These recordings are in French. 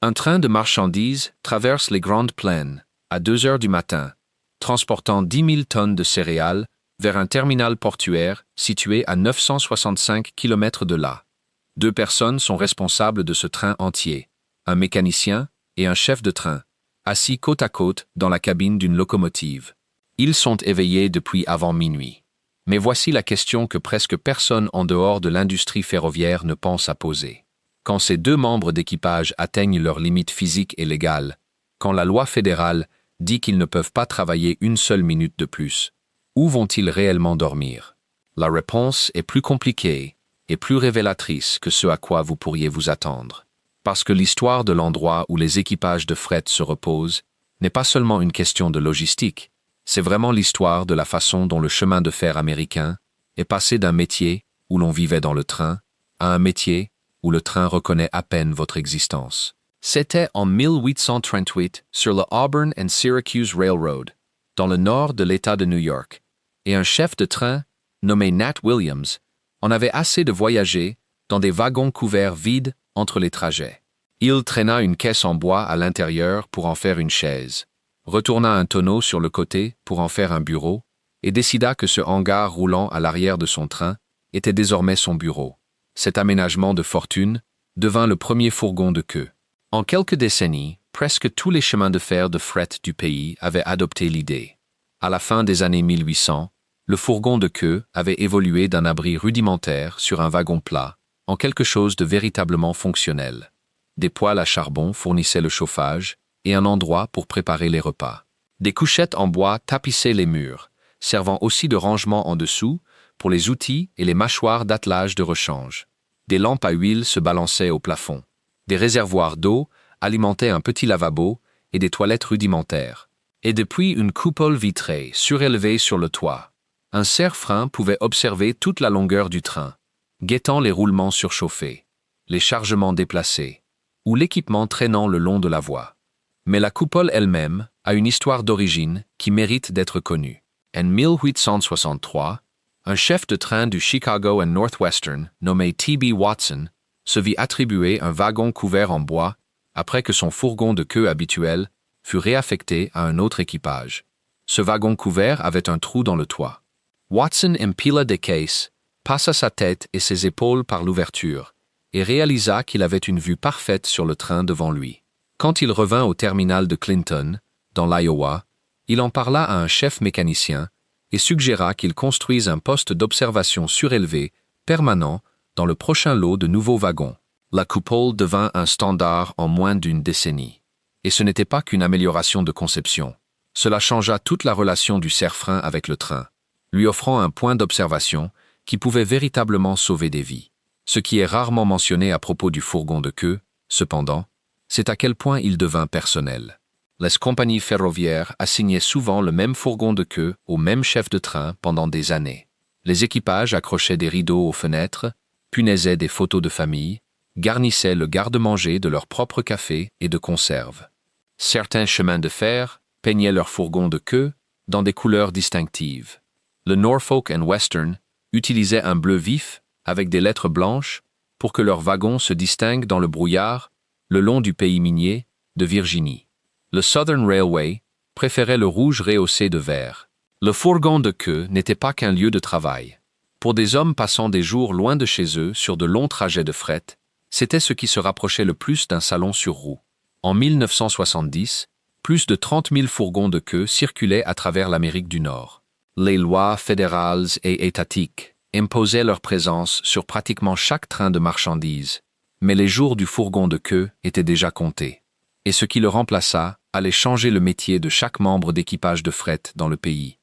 Un train de marchandises traverse les Grandes Plaines à 2 heures du matin, transportant 10 000 tonnes de céréales vers un terminal portuaire situé à 965 km de là. 2 personnes sont responsables de ce train entier, un mécanicien et un chef de train, assis côte à côte dans la cabine d'une locomotive. Ils sont éveillés depuis avant minuit. Mais voici la question que presque personne en dehors de l'industrie ferroviaire ne pense à poser. Quand ces 2 membres d'équipage atteignent leurs limites physiques et légales, quand la loi fédérale dit qu'ils ne peuvent pas travailler une seule minute de plus, où vont-ils réellement dormir? La réponse est plus compliquée et plus révélatrice que ce à quoi vous pourriez vous attendre. Parce que l'histoire de l'endroit où les équipages de fret se reposent n'est pas seulement une question de logistique, c'est vraiment l'histoire de la façon dont le chemin de fer américain est passé d'un métier où l'on vivait dans le train à un métier où le train reconnaît à peine votre existence. C'était en 1838 sur le Auburn and Syracuse Railroad, dans le nord de l'État de New York, et un chef de train, nommé Nat Williams, en avait assez de voyager dans des wagons couverts vides entre les trajets. Il traîna une caisse en bois à l'intérieur pour en faire une chaise, retourna un tonneau sur le côté pour en faire un bureau, et décida que ce hangar roulant à l'arrière de son train était désormais son bureau. Cet aménagement de fortune devint le premier fourgon de queue. En quelques décennies, presque tous les chemins de fer de fret du pays avaient adopté l'idée. À la fin des années 1800, le fourgon de queue avait évolué d'un abri rudimentaire sur un wagon plat en quelque chose de véritablement fonctionnel. Des poêles à charbon fournissaient le chauffage et un endroit pour préparer les repas. Des couchettes en bois tapissaient les murs, servant aussi de rangement en dessous pour les outils et les mâchoires d'attelage de rechange. Des lampes à huile se balançaient au plafond. Des réservoirs d'eau alimentaient un petit lavabo et des toilettes rudimentaires. Et depuis une coupole vitrée surélevée sur le toit, un serre-frein pouvait observer toute la longueur du train, guettant les roulements surchauffés, les chargements déplacés, ou l'équipement traînant le long de la voie. Mais la coupole elle-même a une histoire d'origine qui mérite d'être connue. En 1863, un chef de train du Chicago and Northwestern, nommé T.B. Watson, se vit attribuer un wagon couvert en bois après que son fourgon de queue habituel fut réaffecté à un autre équipage. Ce wagon couvert avait un trou dans le toit. Watson empila des caisses, passa sa tête et ses épaules par l'ouverture, et réalisa qu'il avait une vue parfaite sur le train devant lui. Quand il revint au terminal de Clinton, dans l'Iowa, il en parla à un chef mécanicien et suggéra qu'il construise un poste d'observation surélevé, permanent, dans le prochain lot de nouveaux wagons. La coupole devint un standard en moins d'une décennie. Et ce n'était pas qu'une amélioration de conception. Cela changea toute la relation du serre-frein avec le train, lui offrant un point d'observation qui pouvait véritablement sauver des vies. Ce qui est rarement mentionné à propos du fourgon de queue, cependant, c'est à quel point il devint personnel. Les compagnies ferroviaires assignaient souvent le même fourgon de queue au même chef de train pendant des années. Les équipages accrochaient des rideaux aux fenêtres, punaisaient des photos de famille, garnissaient le garde-manger de leur propre café et de conserves. Certains chemins de fer peignaient leurs fourgons de queue dans des couleurs distinctives. Le Norfolk and Western utilisait un bleu vif avec des lettres blanches pour que leurs wagons se distinguent dans le brouillard le long du pays minier de Virginie. Le Southern Railway préférait le rouge rehaussé de vert. Le fourgon de queue n'était pas qu'un lieu de travail. Pour des hommes passant des jours loin de chez eux sur de longs trajets de fret, c'était ce qui se rapprochait le plus d'un salon sur roue. En 1970, plus de 30 000 fourgons de queue circulaient à travers l'Amérique du Nord. Les lois fédérales et étatiques imposaient leur présence sur pratiquement chaque train de marchandises, mais les jours du fourgon de queue étaient déjà comptés. Et ce qui le remplaça allait changer le métier de chaque membre d'équipage de fret dans le pays.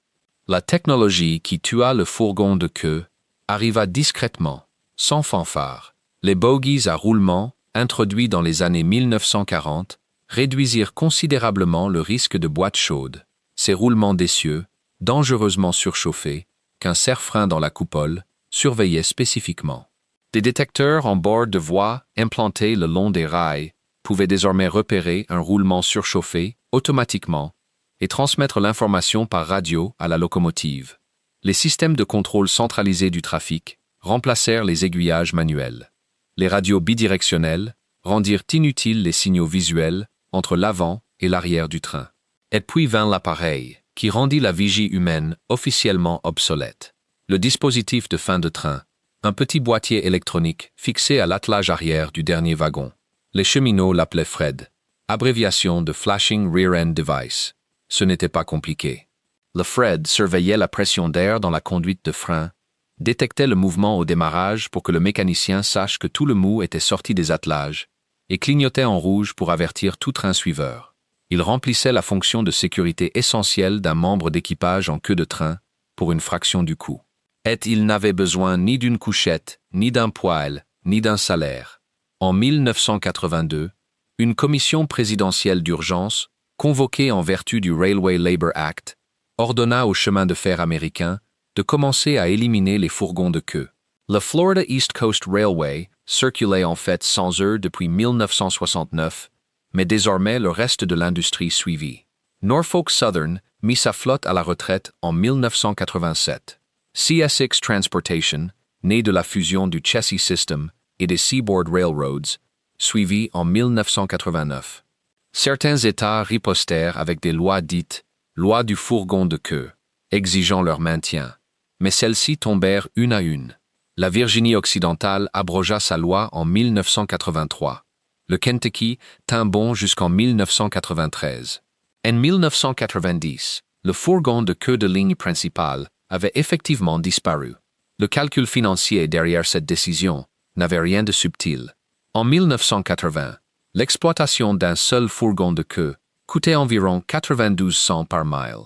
La technologie qui tua le fourgon de queue arriva discrètement, sans fanfare. Les bogies à roulement, introduits dans les années 1940, réduisirent considérablement le risque de boîte chaude. Ces roulements d'essieu, dangereusement surchauffés, qu'un serre-frein dans la coupole surveillait spécifiquement. Des détecteurs en bord de voie implantés le long des rails pouvaient désormais repérer un roulement surchauffé automatiquement et transmettre l'information par radio à la locomotive. Les systèmes de contrôle centralisé du trafic remplacèrent les aiguillages manuels. Les radios bidirectionnelles rendirent inutiles les signaux visuels entre l'avant et l'arrière du train. Et puis vint l'appareil, qui rendit la vigie humaine officiellement obsolète. Le dispositif de fin de train, un petit boîtier électronique fixé à l'attelage arrière du dernier wagon. Les cheminots l'appelaient Fred, abréviation de Flashing Rear End Device. Ce n'était pas compliqué. Le Fred surveillait la pression d'air dans la conduite de frein, détectait le mouvement au démarrage pour que le mécanicien sache que tout le mou était sorti des attelages, et clignotait en rouge pour avertir tout train suiveur. Il remplissait la fonction de sécurité essentielle d'un membre d'équipage en queue de train pour une fraction du coût. Et il n'avait besoin ni d'une couchette, ni d'un poêle, ni d'un salaire. En 1982, une commission présidentielle d'urgence, convoquée en vertu du Railway Labor Act, ordonna au chemin de fer américain de commencer à éliminer les fourgons de queue. Le Florida East Coast Railway circulait en fait sans eux depuis 1969, mais désormais le reste de l'industrie suivit. Norfolk Southern mit sa flotte à la retraite en 1987. CSX Transportation, né de la fusion du Chessie System et des Seaboard Railroads, suivit en 1989. Certains États ripostèrent avec des lois dites « loi du fourgon de queue », exigeant leur maintien, mais celles-ci tombèrent une à une. La Virginie occidentale abrogea sa loi en 1983. Le Kentucky tint bon jusqu'en 1993. En 1990, le fourgon de queue de ligne principale avait effectivement disparu. Le calcul financier derrière cette décision n'avait rien de subtil. En 1980, l'exploitation d'un seul fourgon de queue coûtait environ 92 cents par mile.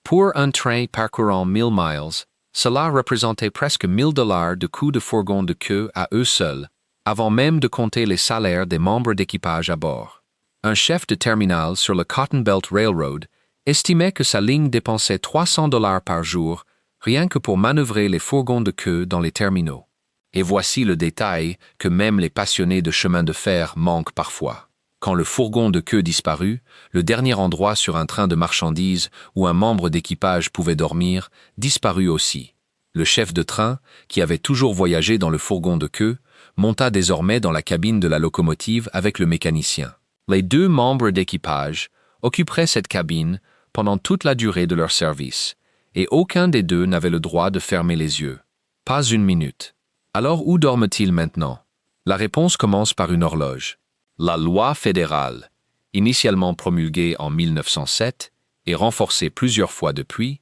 Pour un train parcourant 1000 miles, cela représentait presque $1000 de coût de fourgon de queue à eux seuls, avant même de compter les salaires des membres d'équipage à bord. Un chef de terminal sur le Cotton Belt Railroad estimait que sa ligne dépensait $300 par jour rien que pour manœuvrer les fourgons de queue dans les terminaux. Et voici le détail que même les passionnés de chemin de fer manquent parfois. Quand le fourgon de queue disparut, le dernier endroit sur un train de marchandises où un membre d'équipage pouvait dormir disparut aussi. Le chef de train, qui avait toujours voyagé dans le fourgon de queue, monta désormais dans la cabine de la locomotive avec le mécanicien. Les deux membres d'équipage occuperaient cette cabine pendant toute la durée de leur service, et aucun des deux n'avait le droit de fermer les yeux. Pas une minute. Alors où dorment-ils maintenant? La réponse commence par une horloge. La loi fédérale, initialement promulguée en 1907 et renforcée plusieurs fois depuis,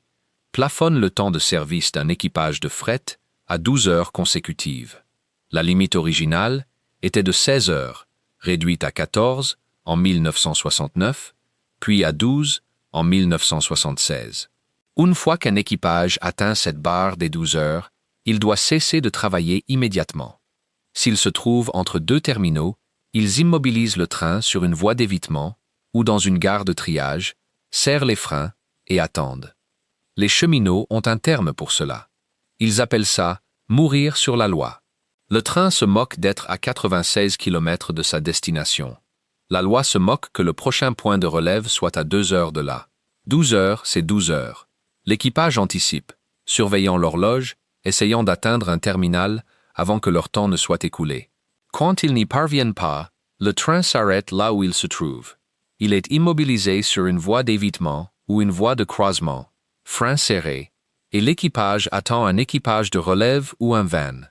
plafonne le temps de service d'un équipage de fret à 12 heures consécutives. La limite originale était de 16 heures, réduite à 14 en 1969, puis à 12 en 1976. Une fois qu'un équipage atteint cette barre des 12 heures, il doit cesser de travailler immédiatement. S'il se trouve entre deux terminaux, ils immobilisent le train sur une voie d'évitement ou dans une gare de triage, serrent les freins et attendent. Les cheminots ont un terme pour cela. Ils appellent ça « mourir sur la loi ». Le train se moque d'être à 96 km de sa destination. La loi se moque que le prochain point de relève soit à 2 heures de là. 12 heures, c'est 12 heures. L'équipage anticipe, surveillant l'horloge, essayant d'atteindre un terminal avant que leur temps ne soit écoulé. Quand ils n'y parviennent pas, le train s'arrête là où il se trouve. Il est immobilisé sur une voie d'évitement ou une voie de croisement, frein serré, et l'équipage attend un équipage de relève ou un van.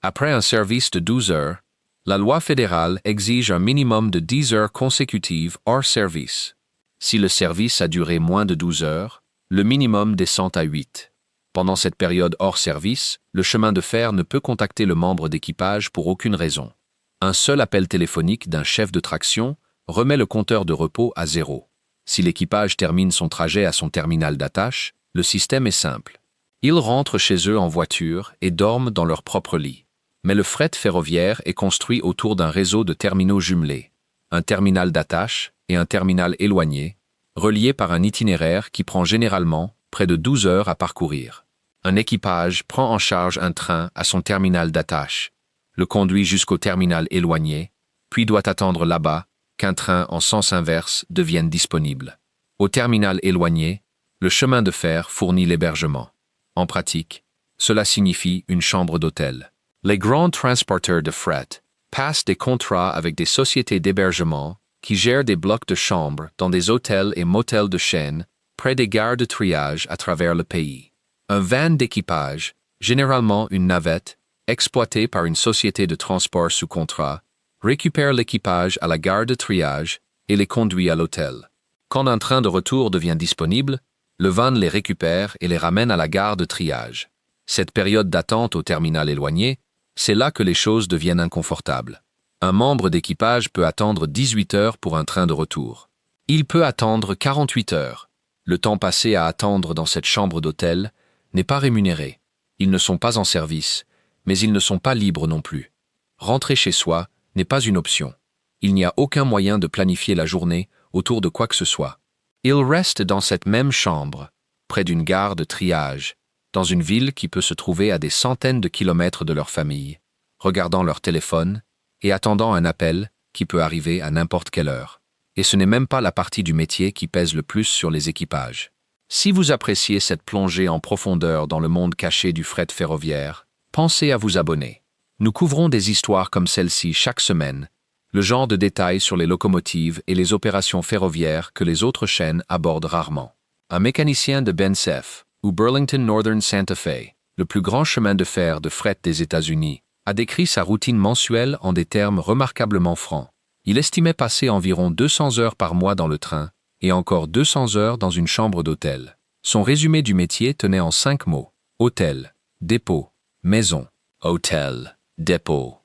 Après un service de 12 heures, la loi fédérale exige un minimum de 10 heures consécutives hors service. Si le service a duré moins de 12 heures, le minimum descend à 8. Pendant cette période hors service, le chemin de fer ne peut contacter le membre d'équipage pour aucune raison. Un seul appel téléphonique d'un chef de traction remet le compteur de repos à 0. Si l'équipage termine son trajet à son terminal d'attache, le système est simple. Ils rentrent chez eux en voiture et dorment dans leur propre lit. Mais le fret ferroviaire est construit autour d'un réseau de terminaux jumelés, un terminal d'attache et un terminal éloigné, reliés par un itinéraire qui prend généralement près de 12 heures à parcourir. Un équipage prend en charge un train à son terminal d'attache, le conduit jusqu'au terminal éloigné, puis doit attendre là-bas qu'un train en sens inverse devienne disponible. Au terminal éloigné, le chemin de fer fournit l'hébergement. En pratique, cela signifie une chambre d'hôtel. Les grands transporteurs de fret, passent des contrats avec des sociétés d'hébergement qui gèrent des blocs de chambres dans des hôtels et motels de chaîne près des gares de triage à travers le pays. Un van d'équipage, généralement une navette, exploitée par une société de transport sous contrat, récupère l'équipage à la gare de triage et les conduit à l'hôtel. Quand un train de retour devient disponible, le van les récupère et les ramène à la gare de triage. Cette période d'attente au terminal éloigné, c'est là que les choses deviennent inconfortables. Un membre d'équipage peut attendre 18 heures pour un train de retour. Il peut attendre 48 heures. Le temps passé à attendre dans cette chambre d'hôtel n'est pas rémunéré. Ils ne sont pas en service, mais ils ne sont pas libres non plus. Rentrer chez soi n'est pas une option. Il n'y a aucun moyen de planifier la journée autour de quoi que ce soit. Ils restent dans cette même chambre, près d'une gare de triage, dans une ville qui peut se trouver à des centaines de kilomètres de leur famille, regardant leur téléphone et attendant un appel qui peut arriver à n'importe quelle heure. Et ce n'est même pas la partie du métier qui pèse le plus sur les équipages. Si vous appréciez cette plongée en profondeur dans le monde caché du fret ferroviaire, pensez à vous abonner. Nous couvrons des histoires comme celle-ci chaque semaine, le genre de détails sur les locomotives et les opérations ferroviaires que les autres chaînes abordent rarement. Un mécanicien de BNSF, ou Burlington Northern Santa Fe, le plus grand chemin de fer de fret des États-Unis, a décrit sa routine mensuelle en des termes remarquablement francs. Il estimait passer environ 200 heures par mois dans le train et encore 200 heures dans une chambre d'hôtel. Son résumé du métier tenait en 5 mots: hôtel, dépôt, maison, hôtel, dépôt.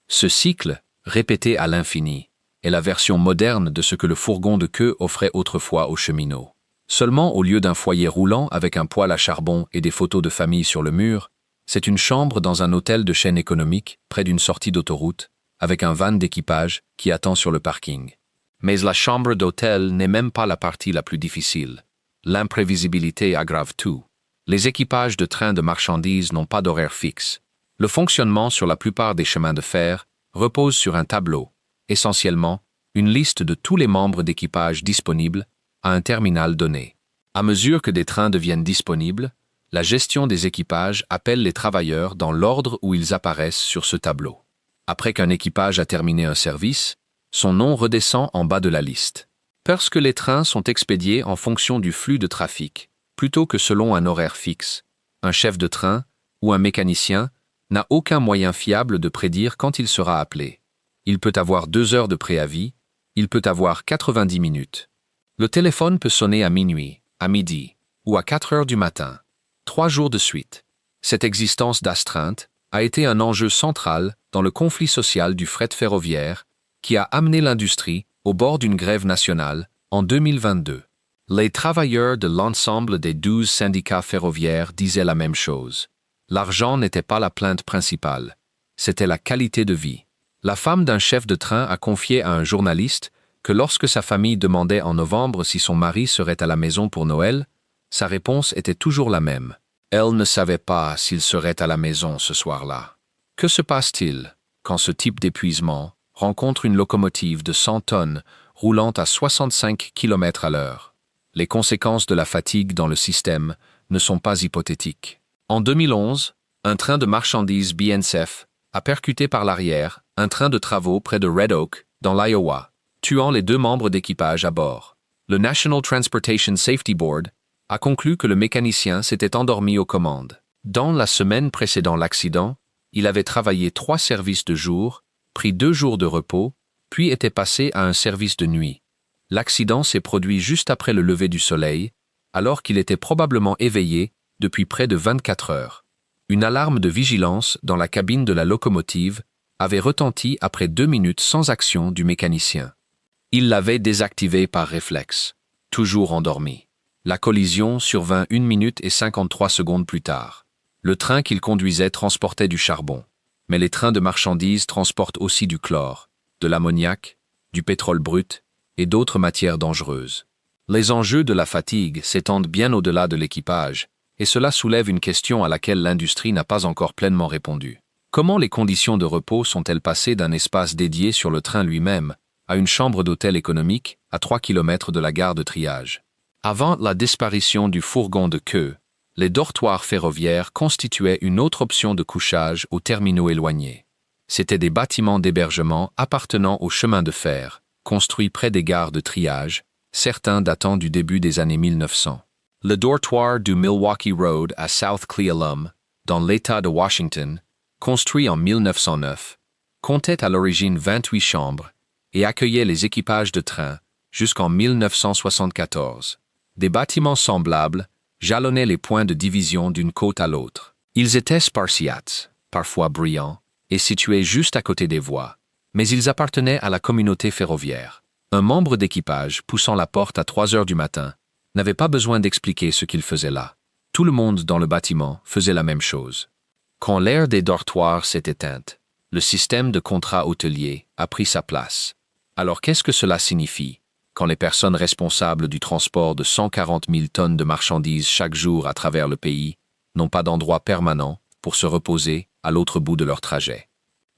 Ce cycle, répété à l'infini, est la version moderne de ce que le fourgon de queue offrait autrefois aux cheminots. Seulement, au lieu d'un foyer roulant avec un poêle à charbon et des photos de famille sur le mur, c'est une chambre dans un hôtel de chaîne économique, près d'une sortie d'autoroute, avec un van d'équipage qui attend sur le parking. Mais la chambre d'hôtel n'est même pas la partie la plus difficile. L'imprévisibilité aggrave tout. Les équipages de trains de marchandises n'ont pas d'horaire fixe. Le fonctionnement sur la plupart des chemins de fer repose sur un tableau, essentiellement une liste de tous les membres d'équipage disponibles à un terminal donné. À mesure que des trains deviennent disponibles, la gestion des équipages appelle les travailleurs dans l'ordre où ils apparaissent sur ce tableau. Après qu'un équipage a terminé un service, son nom redescend en bas de la liste. Parce que les trains sont expédiés en fonction du flux de trafic, plutôt que selon un horaire fixe, un chef de train ou un mécanicien n'a aucun moyen fiable de prédire quand il sera appelé. Il peut avoir 2 heures de préavis, il peut avoir 90 minutes. Le téléphone peut sonner à minuit, à midi ou à 4 heures du matin, 3 jours de suite. Cette existence d'astreinte a été un enjeu central dans le conflit social du fret ferroviaire qui a amené l'industrie au bord d'une grève nationale en 2022. Les travailleurs de l'ensemble des 12 syndicats ferroviaires disaient la même chose. L'argent n'était pas la plainte principale, c'était la qualité de vie. La femme d'un chef de train a confié à un journaliste que lorsque sa famille demandait en novembre si son mari serait à la maison pour Noël, sa réponse était toujours la même. Elle ne savait pas s'il serait à la maison ce soir-là. Que se passe-t-il quand ce type d'épuisement rencontre une locomotive de 100 tonnes roulant à 65 km à l'heure? Les conséquences de la fatigue dans le système ne sont pas hypothétiques. En 2011, un train de marchandises BNSF a percuté par l'arrière un train de travaux près de Red Oak, dans l'Iowa, tuant les 2 membres d'équipage à bord. Le National Transportation Safety Board a conclu que le mécanicien s'était endormi aux commandes. Dans la semaine précédant l'accident, il avait travaillé 3 services de jour, pris 2 jours de repos, puis était passé à un service de nuit. L'accident s'est produit juste après le lever du soleil, alors qu'il était probablement éveillé depuis près de 24 heures. Une alarme de vigilance dans la cabine de la locomotive avait retenti après 2 minutes sans action du mécanicien. Il l'avait désactivée par réflexe, toujours endormi. La collision survint 1 minute et 53 secondes plus tard. Le train qu'il conduisait transportait du charbon, mais les trains de marchandises transportent aussi du chlore, de l'ammoniac, du pétrole brut et d'autres matières dangereuses. Les enjeux de la fatigue s'étendent bien au-delà de l'équipage, et cela soulève une question à laquelle l'industrie n'a pas encore pleinement répondu. Comment les conditions de repos sont-elles passées d'un espace dédié sur le train lui-même à une chambre d'hôtel économique à 3 km de la gare de triage? Avant la disparition du fourgon de queue, les dortoirs ferroviaires constituaient une autre option de couchage aux terminaux éloignés. C'étaient des bâtiments d'hébergement appartenant au chemin de fer, construits près des gares de triage, certains datant du début des années 1900. Le dortoir du Milwaukee Road à South Clealum, dans l'État de Washington, construit en 1909, comptait à l'origine 28 chambres et accueillait les équipages de train jusqu'en 1974. Des bâtiments semblables jalonnaient les points de division d'une côte à l'autre. Ils étaient spartiates, parfois brillants, et situés juste à côté des voies, mais ils appartenaient à la communauté ferroviaire. Un membre d'équipage poussant la porte à 3 heures du matin n'avait pas besoin d'expliquer ce qu'il faisait là. Tout le monde dans le bâtiment faisait la même chose. Quand l'ère des dortoirs s'est éteinte, le système de contrat hôtelier a pris sa place. Alors qu'est-ce que cela signifie quand les personnes responsables du transport de 140 000 tonnes de marchandises chaque jour à travers le pays n'ont pas d'endroit permanent pour se reposer à l'autre bout de leur trajet?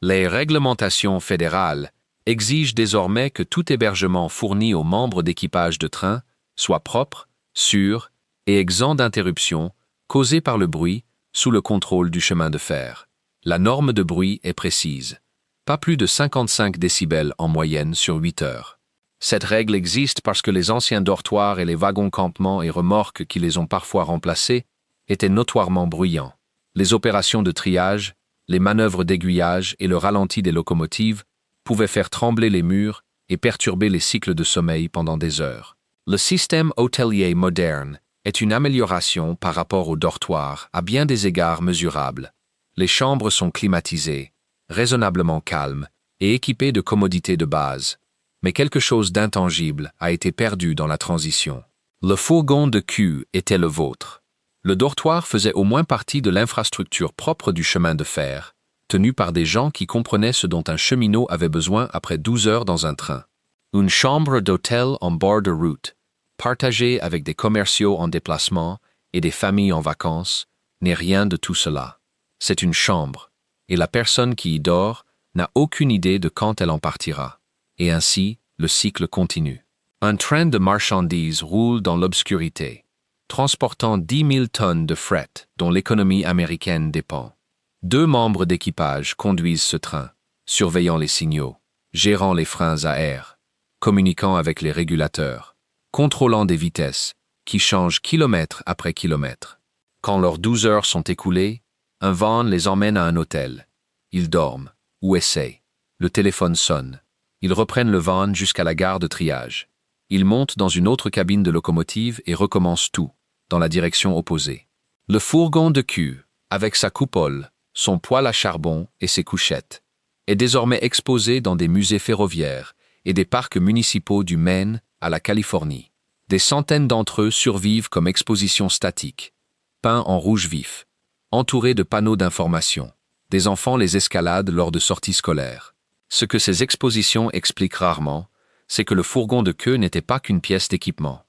Les réglementations fédérales exigent désormais que tout hébergement fourni aux membres d'équipage de train soit propre, sûr et exempt d'interruptions causées par le bruit sous le contrôle du chemin de fer. La norme de bruit est précise. Pas plus de 55 décibels en moyenne sur 8 heures. Cette règle existe parce que les anciens dortoirs et les wagons campements et remorques qui les ont parfois remplacés étaient notoirement bruyants. Les opérations de triage, les manœuvres d'aiguillage et le ralenti des locomotives pouvaient faire trembler les murs et perturber les cycles de sommeil pendant des heures. Le système hôtelier moderne est une amélioration par rapport au dortoir à bien des égards mesurables. Les chambres sont climatisées, raisonnablement calmes et équipées de commodités de base. Mais quelque chose d'intangible a été perdu dans la transition. Le fourgon de cul était le vôtre. Le dortoir faisait au moins partie de l'infrastructure propre du chemin de fer, tenu par des gens qui comprenaient ce dont un cheminot avait besoin après 12 heures dans un train. Une chambre d'hôtel en bord de route, partagée avec des commerciaux en déplacement et des familles en vacances, n'est rien de tout cela. C'est une chambre, et la personne qui y dort n'a aucune idée de quand elle en partira. Et ainsi, le cycle continue. Un train de marchandises roule dans l'obscurité, transportant 10 000 tonnes de fret dont l'économie américaine dépend. 2 membres d'équipage conduisent ce train, surveillant les signaux, gérant les freins à air, communiquant avec les régulateurs, contrôlant des vitesses qui changent kilomètre après kilomètre. Quand leurs 12 heures sont écoulées, un van les emmène à un hôtel. Ils dorment, ou essaient. Le téléphone sonne. Ils reprennent le van jusqu'à la gare de triage. Ils montent dans une autre cabine de locomotive et recommencent tout, dans la direction opposée. Le fourgon de cul, avec sa coupole, son poêle à charbon et ses couchettes, est désormais exposé dans des musées ferroviaires et des parcs municipaux du Maine à la Californie. Des centaines d'entre eux survivent comme expositions statiques, peints en rouge vif, entourés de panneaux d'information. Des enfants les escaladent lors de sorties scolaires. Ce que ces expositions expliquent rarement, c'est que le fourgon de queue n'était pas qu'une pièce d'équipement.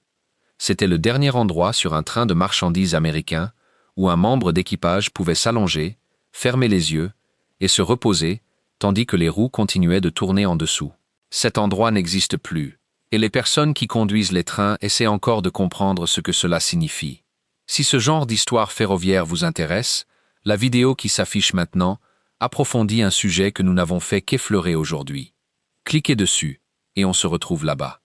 C'était le dernier endroit sur un train de marchandises américain où un membre d'équipage pouvait s'allonger, fermer les yeux et se reposer tandis que les roues continuaient de tourner en dessous. Cet endroit n'existe plus, et les personnes qui conduisent les trains essaient encore de comprendre ce que cela signifie. Si ce genre d'histoire ferroviaire vous intéresse, la vidéo qui s'affiche maintenant approfondit un sujet que nous n'avons fait qu'effleurer aujourd'hui. Cliquez dessus, et on se retrouve là-bas.